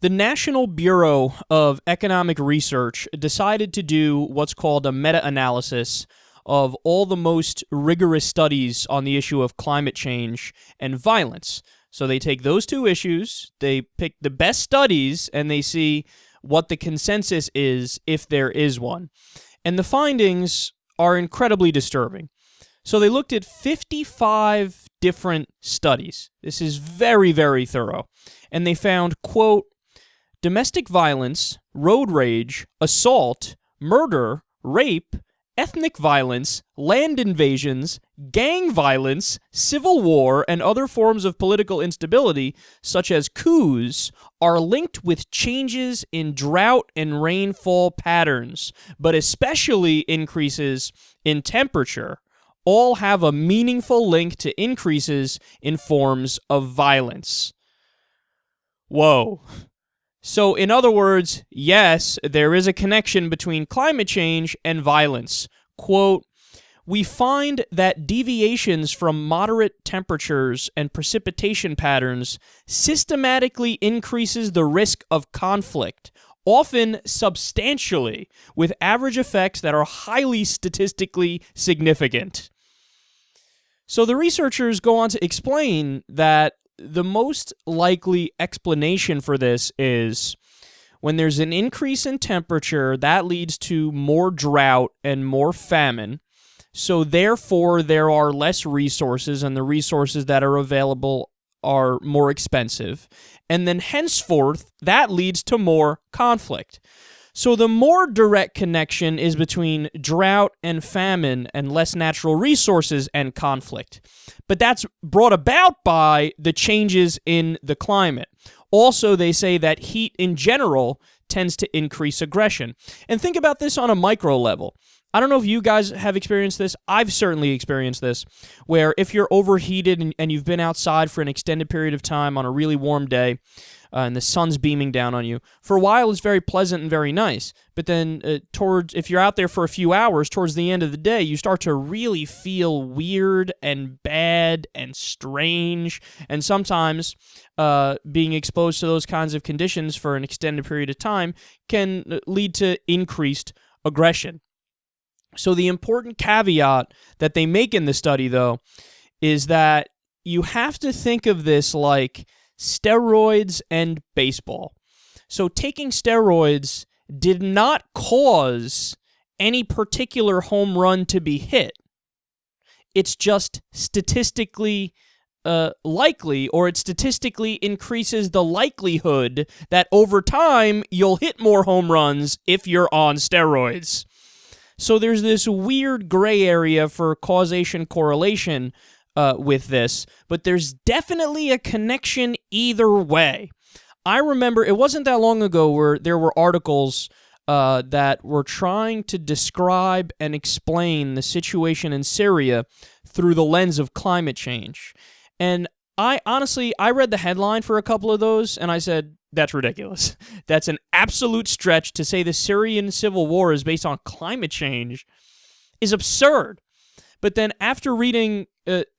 The National Bureau of Economic Research decided to do what's called a meta-analysis of all the most rigorous studies on the issue of climate change and violence. So they take those two issues, they pick the best studies, and they see what the consensus is, if there is one. And the findings are incredibly disturbing. So they looked at 55 different studies. This is very, very thorough. And they found, quote, domestic violence, road rage, assault, murder, rape, ethnic violence, land invasions, gang violence, civil war, and other forms of political instability, such as coups, are linked with changes in drought and rainfall patterns, but especially increases in temperature. All have a meaningful link to increases in forms of violence. Whoa. So, in other words, yes, there is a connection between climate change and violence. Quote, we find that deviations from moderate temperatures and precipitation patterns systematically increases the risk of conflict, often substantially, with average effects that are highly statistically significant. So the researchers go on to explain that the most likely explanation for this is when there's an increase in temperature, that leads to more drought and more famine. So therefore, there are less resources, and the resources that are available are more expensive. And then henceforth, that leads to more conflict. So the more direct connection is between drought and famine and less natural resources and conflict. But that's brought about by the changes in the climate. Also, they say that heat in general tends to increase aggression. And think about this on a micro level. I don't know if you guys have experienced this. I've certainly experienced this, where if you're overheated and you've been outside for an extended period of time on a really warm day, and the sun's beaming down on you, for a while it's very pleasant and very nice. But then if you're out there for a few hours, towards the end of the day, you start to really feel weird and bad and strange. And sometimes being exposed to those kinds of conditions for an extended period of time can lead to increased aggression. So the important caveat that they make in the study, though, is that you have to think of this like steroids and baseball. So taking steroids did not cause any particular home run to be hit. It's just statistically likely, or it statistically increases the likelihood that over time you'll hit more home runs if you're on steroids. So there's this weird gray area for causation correlation with this, but there's definitely a connection either way. I remember it wasn't that long ago where there were articles that were trying to describe and explain the situation in Syria through the lens of climate change. And I read the headline for a couple of those, and I said, that's ridiculous. That's an absolute stretch to say the Syrian civil war is based on climate change is absurd. But then after reading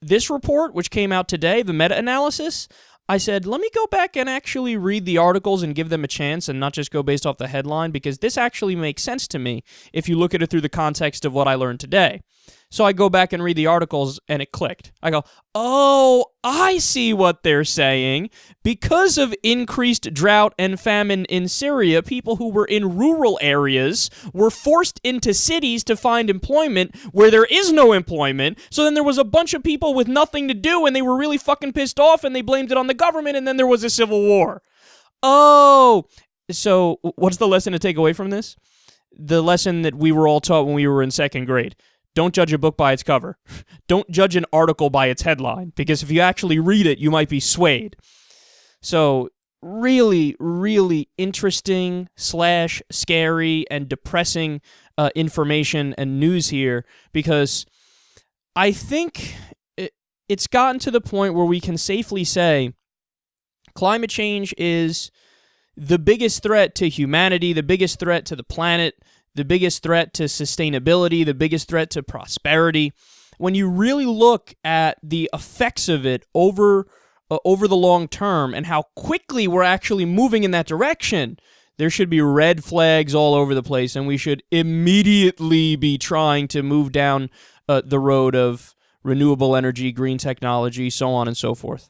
this report, which came out today, the meta-analysis, I said, let me go back and actually read the articles and give them a chance and not just go based off the headline, because this actually makes sense to me if you look at it through the context of what I learned today. So I go back and read the articles, and it clicked. I go, oh, I see what they're saying. Because of increased drought and famine in Syria, people who were in rural areas were forced into cities to find employment where there is no employment. So then there was a bunch of people with nothing to do, and they were really fucking pissed off, and they blamed it on the government, and then there was a civil war. Oh, so what's the lesson to take away from this? The lesson that we were all taught when we were in second grade. Don't judge a book by its cover. Don't judge an article by its headline, because if you actually read it, you might be swayed. So really, really interesting / scary and depressing information and news here, because I think it's gotten to the point where we can safely say climate change is the biggest threat to humanity, the biggest threat to the planet, the biggest threat to sustainability, the biggest threat to prosperity. When you really look at the effects of it over over the long term and how quickly we're actually moving in that direction, there should be red flags all over the place, and we should immediately be trying to move down the road of renewable energy, green technology, so on and so forth.